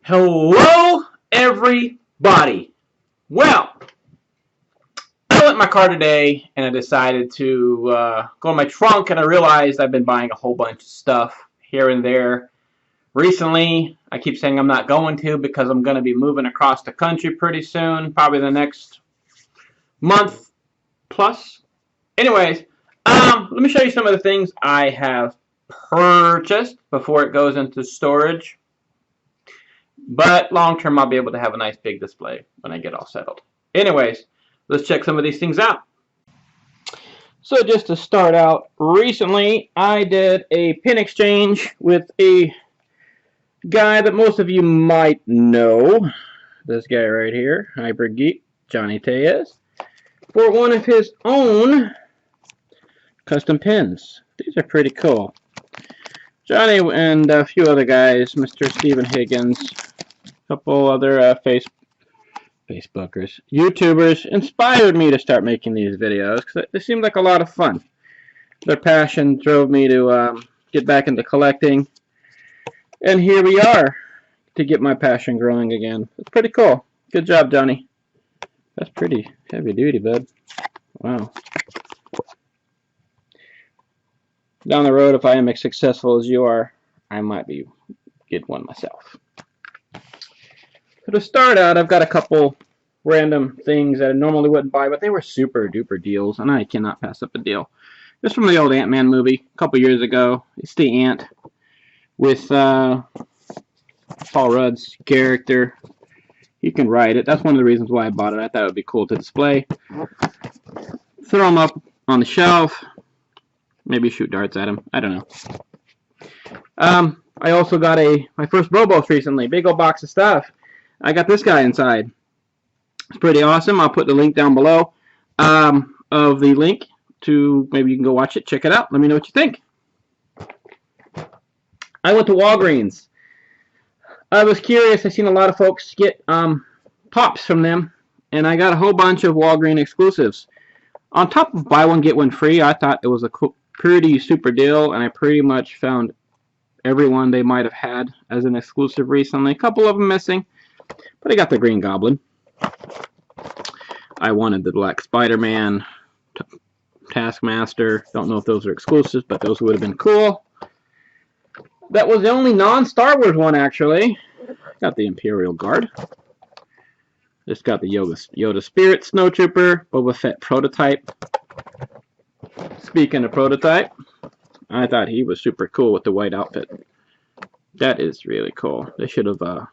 Hello, everybody. Well, I went in my car today and I decided to go in my trunk, and I realized I've been buying a whole bunch of stuff here and there. Recently, I keep saying I'm not going to because I'm going to be moving across the country pretty soon, probably the next month plus. Anyways, let me show you some of the things I have purchased before it goes into storage. But long term, I'll be able to have a nice big display when I get all settled. Anyways, let's check some of these things out. So just to start out, recently I did a pin exchange with a guy that most of you might know. This guy right here, Hybrid Geek, Johnny Tellez, for one of his own custom pins. These are pretty cool. Johnny and a few other guys, Mr. Stephen Higgins, a couple other Facebookers, YouTubers, inspired me to start making these videos because they seemed like a lot of fun. Their passion drove me to get back into collecting, and here we are to get my passion growing again. It's pretty cool. Good job, Johnny. That's pretty heavy duty, bud. Wow. Down the road, if I am as successful as you are, I might get one myself. So to start out, I've got a couple random things that I normally wouldn't buy, but they were super duper deals, and I cannot pass up a deal. This is from the old Ant-Man movie a couple years ago. It's the Ant with Paul Rudd's character. You can ride it. That's one of the reasons why I bought it. I thought it would be cool to display. Throw them up on the shelf. Maybe shoot darts at him. I don't know. I also got my first BoBos recently. Big old box of stuff. I got this guy inside. It's pretty awesome. I'll put the link down below of the link to maybe you can go watch it. Check it out. Let me know what you think. I went to Walgreens. I was curious. I've seen a lot of folks get pops from them, and I got a whole bunch of Walgreens exclusives. On top of buy one get one free, I thought it was a pretty super deal, and I pretty much found everyone they might have had as an exclusive recently. A couple of them missing, but I got the Green Goblin. I wanted the Black Spider-Man, Taskmaster. Don't know if those are exclusives, but those would have been cool. That was the only non-Star Wars one, actually. Got the Imperial Guard. Just got the Yoda Spirit Snowtrooper, Boba Fett prototype. Speaking of prototype, I thought he was super cool with the white outfit. That is really cool. They should have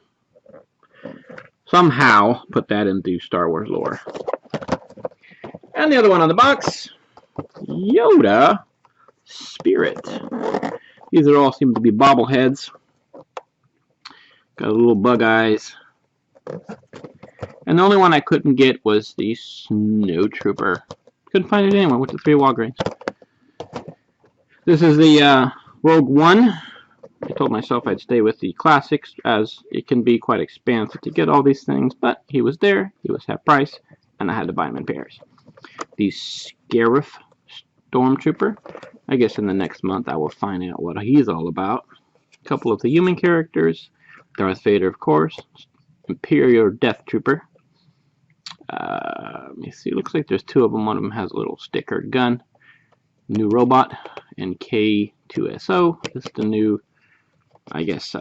somehow put that into Star Wars lore. And the other one on the box, Yoda Spirit. These are all seem to be bobbleheads. Got a little bug eyes. And the only one I couldn't get was the Snowtrooper. Couldn't find it anywhere with the 3 Walgreens. This is the Rogue One. I told myself I'd stay with the classics as it can be quite expensive to get all these things, but he was there, he was half price, and I had to buy them in pairs. The Scarif Stormtrooper. I guess in the next month I will find out what he's all about. A couple of the human characters. Darth Vader, of course. Imperial Death Trooper. Let me see. Looks like there's 2 of them. One of them has a little sticker gun. New robot. And K2SO. This is the new, I guess,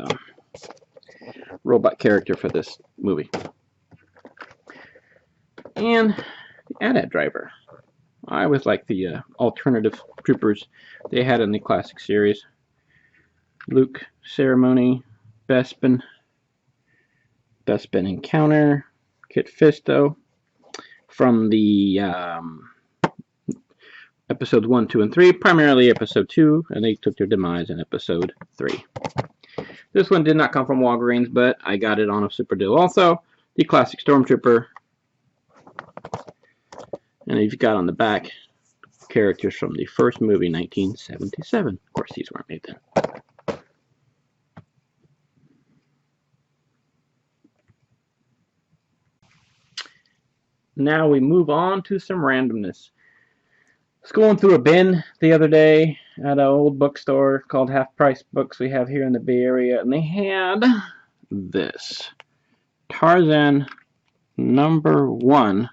robot character for this movie. And the AT-AT driver. I always like the alternative troopers they had in the classic series. Luke, Ceremony, Bespin Encounter, Kit Fisto. From the episodes 1, 2, and 3, primarily episode 2, and they took their demise in episode 3. This one did not come from Walgreens, but I got it on a super deal also. The classic Stormtrooper. And you've got on the back characters from the first movie, 1977. Of course, these weren't made then. Now we move on to some randomness. I was going through a bin the other day at an old bookstore called Half Price Books we have here in the Bay Area, and they had this Tarzan #1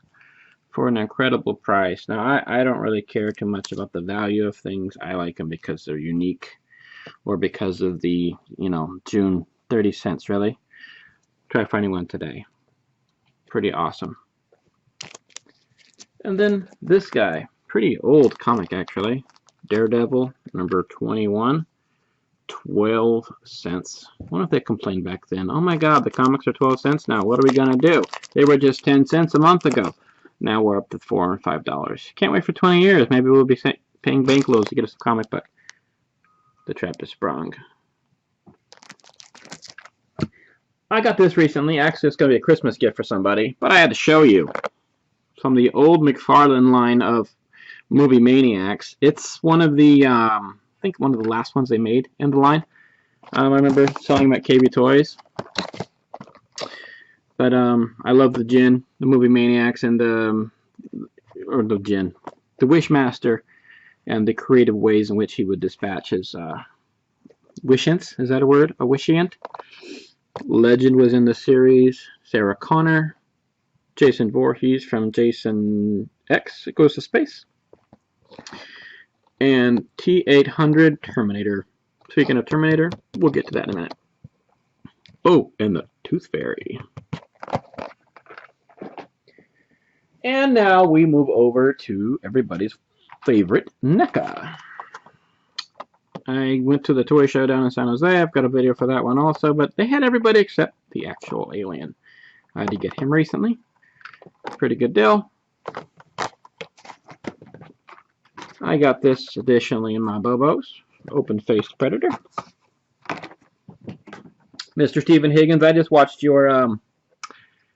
for an incredible price. Now, I don't really care too much about the value of things. I like them because they're unique, or because of the, you know, June 30 cents, really. Try finding one today. Pretty awesome. And then this guy, pretty old comic actually, Daredevil #21, 12 cents. I wonder if they complained back then. Oh my god, the comics are 12 cents now. What are we gonna do? They were just 10 cents a month ago. Now we're up to $4 and $5. Can't wait for 20 years. Maybe we'll be paying bankloads to get us a comic book. The trap is sprung. I got this recently. Actually, it's going to be a Christmas gift for somebody, but I had to show you. From the old McFarlane line of movie maniacs. It's one of the, I think one of the last ones they made in the line. I remember selling them at KB Toys. But I love the Djinn, the movie maniacs, and the Djinn, the Wishmaster, and the creative ways in which he would dispatch his Wishiants. Is that a word? A Wishiant? Legend was in the series. Sarah Connor. Jason Voorhees from Jason X, It Goes to Space. And T-800 Terminator. Speaking of Terminator, we'll get to that in a minute. Oh, and the Tooth Fairy. And now we move over to everybody's favorite NECA. I went to the toy show down in San Jose. I've got a video for that one also, but they had everybody except the actual alien. I had to get him recently. Pretty good deal. I got this additionally in my BoBos. Open-faced Predator. Mr. Stephen Higgins, I just watched your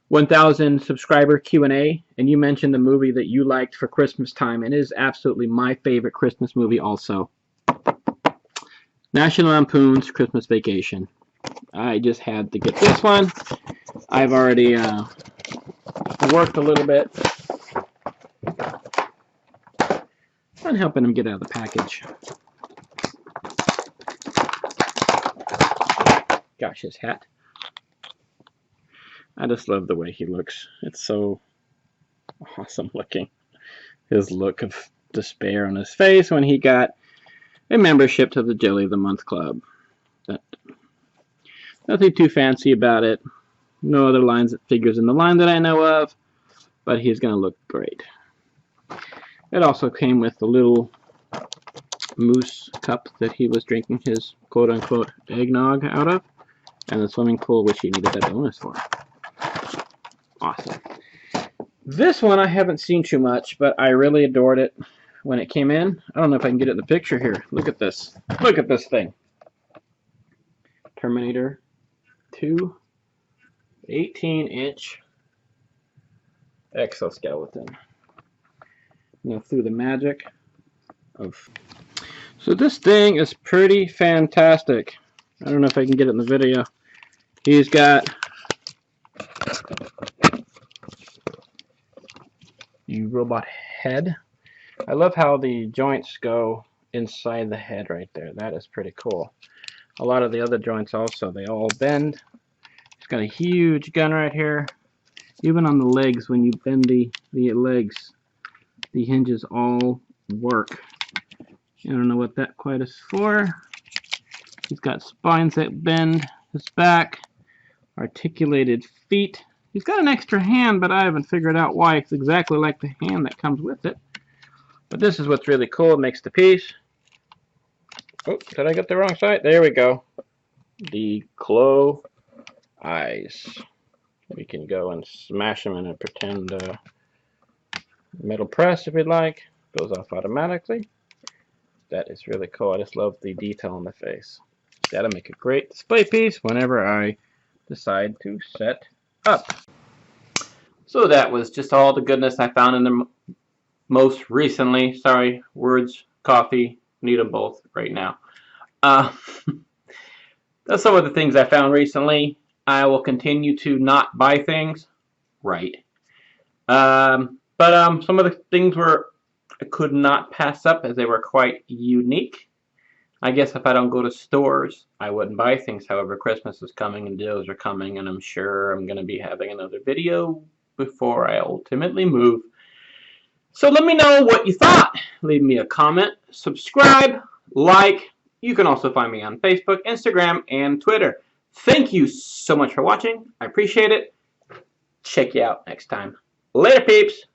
1,000 subscriber Q&A, and you mentioned the movie that you liked for Christmas time, and it is absolutely my favorite Christmas movie also. National Lampoon's Christmas Vacation. I just had to get this one. I've already worked a little bit on helping him get out of the package. Gosh, his hat. I just love the way he looks. It's so awesome looking. His look of despair on his face when he got a membership to the Jelly of the Month Club. But nothing too fancy about it. No other lines that figures in the line that I know of, but he's going to look great. It also came with the little moose cup that he was drinking his quote-unquote eggnog out of, and the swimming pool, which he needed that bonus for. Awesome. This one I haven't seen too much, but I really adored it when it came in. I don't know if I can get it in the picture here. Look at this. Look at this thing. Terminator 2 18-inch exoskeleton. Now through the magic of... So this thing is pretty fantastic. I don't know if I can get it in the video. He's got the robot head. I love how the joints go inside the head right there. That is pretty cool. A lot of the other joints also, they all bend. It's got a huge gun right here. Even on the legs, when you bend the legs, the hinges all work. I don't know what that quite is for. He's got spines that bend his back, articulated feet. He's got an extra hand, but I haven't figured out why. It's exactly like the hand that comes with it. But this is what's really cool. It makes the piece. Oh, did I get the wrong side? There we go. The claw eyes. We can go and smash them in a pretend metal press if we'd like. Goes off automatically. That is really cool. I just love the detail on the face. That'll make a great display piece whenever I decide to set up. So that was just all the goodness I found in the most recently. Sorry, words, coffee, need them both right now. That's some of the things I found recently. I will continue to not buy things. Right. But some of the things were I could not pass up as they were quite unique. I guess if I don't go to stores, I wouldn't buy things. However, Christmas is coming and deals are coming, and I'm sure I'm going to be having another video before I ultimately move. So let me know what you thought. Leave me a comment, subscribe, like. You can also find me on Facebook, Instagram, and Twitter. Thank you so much for watching. I appreciate it. Check you out next time. Later, peeps.